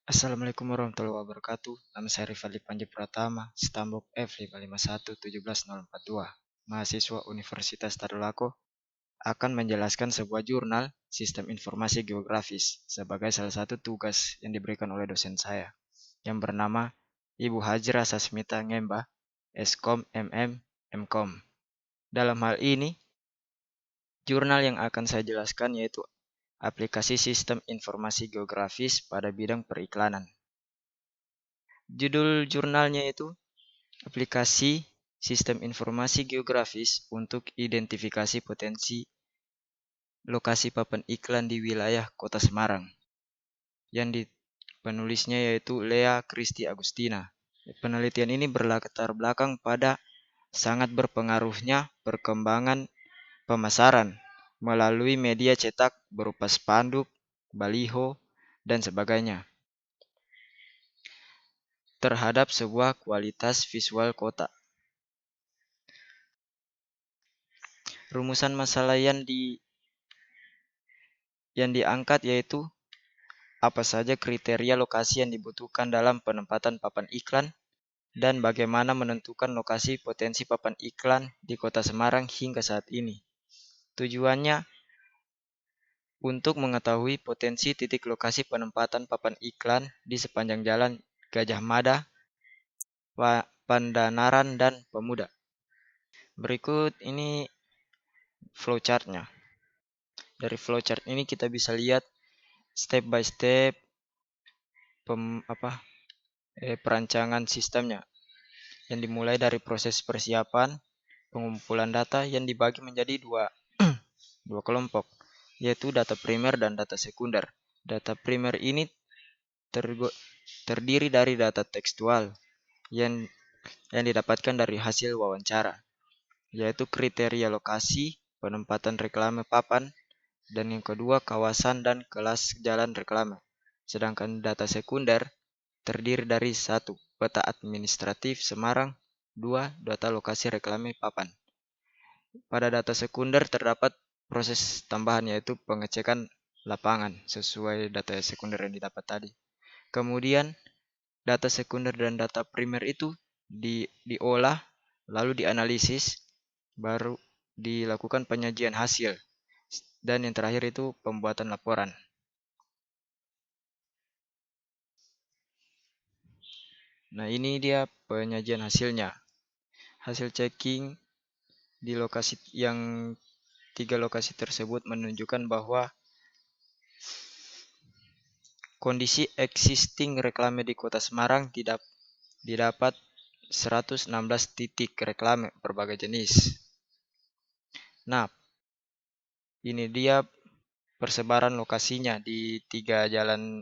Assalamualaikum warahmatullahi wabarakatuh. Nama saya Rifali Panji Pratama, Stambuk F551170442, mahasiswa Universitas Tadulako, akan menjelaskan sebuah jurnal Sistem Informasi Geografis sebagai salah satu tugas yang diberikan oleh dosen saya, yang bernama Ibu Hajra Sasmita Ngemba, Eskom MM Mkom. Dalam hal ini, jurnal yang akan saya jelaskan yaitu aplikasi Sistem Informasi Geografis pada bidang periklanan. Judul jurnalnya itu aplikasi Sistem Informasi Geografis untuk identifikasi potensi lokasi papan iklan di wilayah Kota Semarang. Yang penulisnya yaitu Lea Kristi Agustina. Penelitian ini berlatar belakang pada sangat berpengaruhnya perkembangan pemasaran melalui media cetak berupa spanduk, baliho, dan sebagainya terhadap sebuah kualitas visual kota. Rumusan masalah yang diangkat yaitu apa saja kriteria lokasi yang dibutuhkan dalam penempatan papan iklan dan bagaimana menentukan lokasi potensi papan iklan di Kota Semarang hingga saat ini. Tujuannya untuk mengetahui potensi titik lokasi penempatan papan iklan di sepanjang jalan Gajah Mada, Pandanaran, dan Pemuda. Berikut ini flowchartnya. Dari flowchart ini kita bisa lihat step by step perancangan sistemnya, yang dimulai dari proses persiapan pengumpulan data yang dibagi menjadi dua kelompok, yaitu data primer dan data sekunder. Data primer ini terdiri dari data tekstual yang didapatkan dari hasil wawancara, yaitu kriteria lokasi, penempatan reklame papan, dan yang kedua kawasan dan kelas jalan reklame. Sedangkan data sekunder terdiri dari 1. Peta administratif Semarang, 2. Data lokasi reklame papan. Pada data sekunder terdapat proses tambahan yaitu pengecekan lapangan sesuai data sekunder yang didapat tadi. Kemudian data sekunder dan data primer itu diolah lalu dianalisis, baru dilakukan penyajian hasil, dan yang terakhir itu pembuatan laporan. Nah, ini dia penyajian hasilnya. Hasil checking di lokasi yang 3 lokasi tersebut menunjukkan bahwa kondisi existing reklame di Kota Semarang didapat 116 titik reklame berbagai jenis. Nah, ini dia persebaran lokasinya di 3 jalan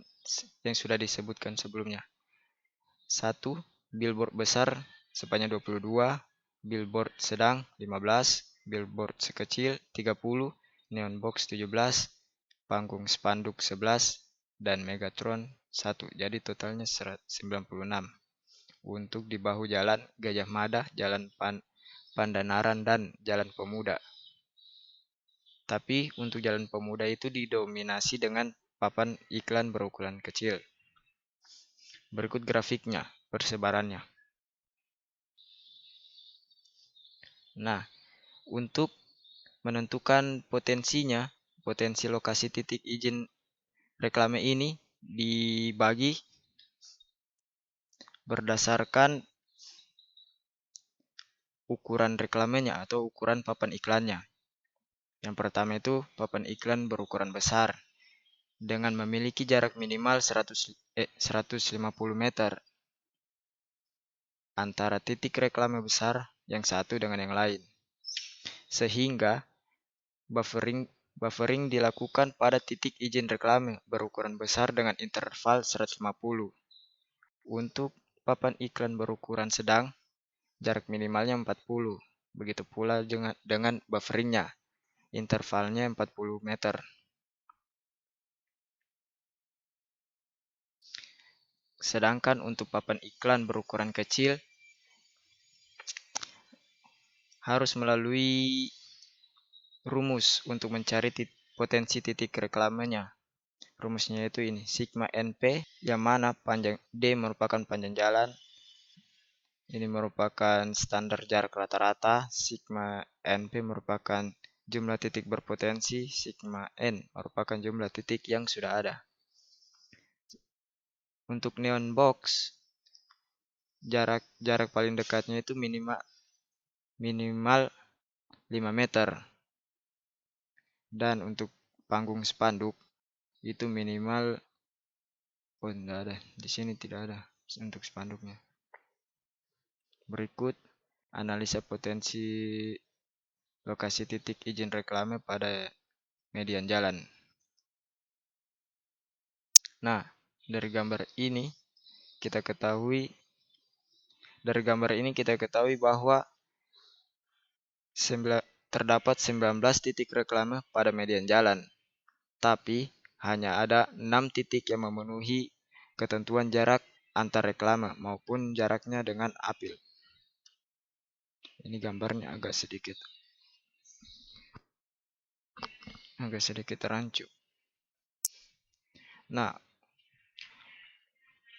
yang sudah disebutkan sebelumnya. 1. Billboard besar sepanjang 22, billboard sedang 15, billboard sekecil 30, neon box 17, panggung spanduk 11, dan Megatron 1. Jadi totalnya 96. Untuk di bahu jalan Gajah Mada, Jalan Pandanaran, dan Jalan Pemuda. Tapi untuk Jalan Pemuda itu didominasi dengan papan iklan berukuran kecil. Berikut grafiknya, persebarannya. Nah, untuk menentukan potensi lokasi titik izin reklame ini dibagi berdasarkan ukuran reklamenya atau ukuran papan iklannya. Yang pertama itu papan iklan berukuran besar dengan memiliki jarak minimal 150 meter antara titik reklame besar yang satu dengan yang lain. Sehingga buffering dilakukan pada titik izin reklame berukuran besar dengan interval 150. Untuk papan iklan berukuran sedang, jarak minimalnya 40. Begitu pula dengan bufferingnya, intervalnya 40 meter. Sedangkan untuk papan iklan berukuran kecil harus melalui rumus untuk mencari potensi titik reklamenya. rumusnya itu ini, sigma NP, yang mana panjang D merupakan panjang jalan, ini merupakan standar jarak rata-rata, sigma NP merupakan jumlah titik berpotensi, sigma N merupakan jumlah titik yang sudah ada. Untuk neon box, jarak paling dekatnya itu minimal 5 meter. Dan untuk panggung spanduk itu minimal, oh enggak ada, di sini tidak ada untuk spanduknya. Berikut analisa potensi lokasi titik izin reklame pada median jalan. Nah, dari gambar ini kita ketahui bahwa terdapat 19 titik reklame pada median jalan, tapi hanya ada 6 titik yang memenuhi ketentuan jarak antar reklame maupun jaraknya dengan apil. Ini gambarnya agak sedikit rancu. Nah,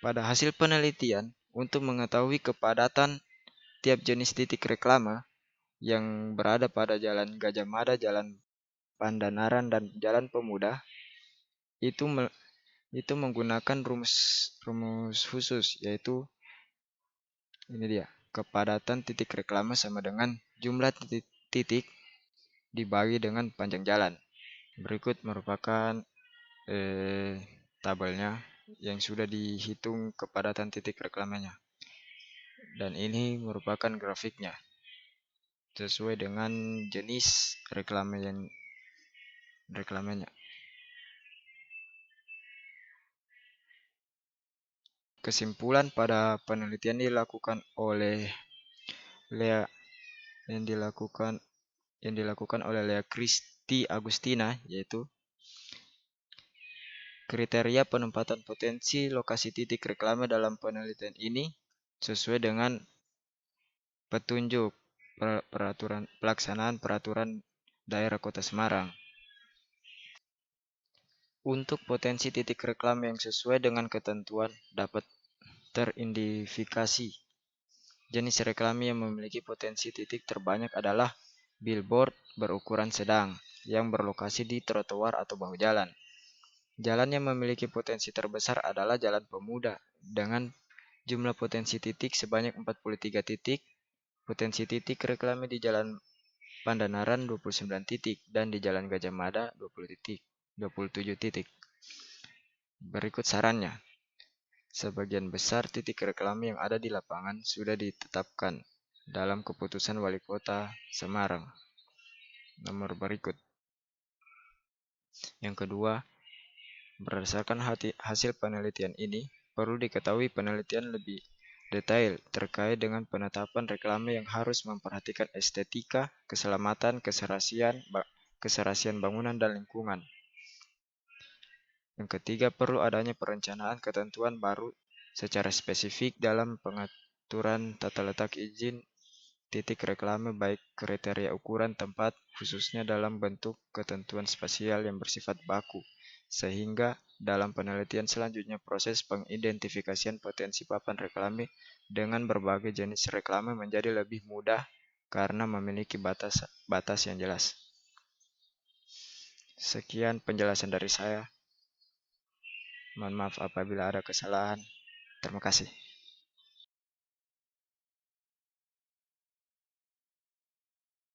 pada hasil penelitian untuk mengetahui kepadatan tiap jenis titik reklame yang berada pada Jalan Gajah Mada, Jalan Pandanaran, dan Jalan Pemuda itu menggunakan rumus khusus, yaitu ini dia, kepadatan titik reklame sama dengan jumlah titik dibagi dengan panjang jalan. Berikut merupakan tabelnya yang sudah dihitung kepadatan titik reklamenya. Dan ini merupakan grafiknya sesuai dengan jenis reklamenya. Kesimpulan pada penelitian dilakukan oleh Lea Kristi Agustina, yaitu kriteria penempatan potensi lokasi titik reklame dalam penelitian ini sesuai dengan petunjuk pelaksanaan peraturan daerah Kota Semarang. Untuk potensi titik reklame yang sesuai dengan ketentuan dapat teridentifikasi. Jenis reklame yang memiliki potensi titik terbanyak adalah billboard berukuran sedang yang berlokasi di trotoar atau bahu jalan. Jalan yang memiliki potensi terbesar adalah Jalan Pemuda dengan jumlah potensi titik sebanyak 43 titik. Potensi titik reklame di Jalan Pandanaran 29 titik dan di Jalan Gajah Mada 27 titik. Berikut sarannya. Sebagian besar titik reklame yang ada di lapangan sudah ditetapkan dalam keputusan Wali Kota Semarang nomor berikut. Yang kedua, berdasarkan hasil penelitian ini, perlu diketahui penelitian lebih detail terkait dengan penetapan reklame yang harus memperhatikan estetika, keselamatan, keserasian bangunan, dan lingkungan. Yang ketiga, perlu adanya perencanaan ketentuan baru secara spesifik dalam pengaturan tata letak izin titik reklame, baik kriteria ukuran tempat, khususnya dalam bentuk ketentuan spasial yang bersifat baku, sehingga dalam penelitian selanjutnya proses pengidentifikasian potensi papan reklame dengan berbagai jenis reklame menjadi lebih mudah karena memiliki batas yang jelas. Sekian penjelasan dari saya. Mohon maaf apabila ada kesalahan. Terima kasih.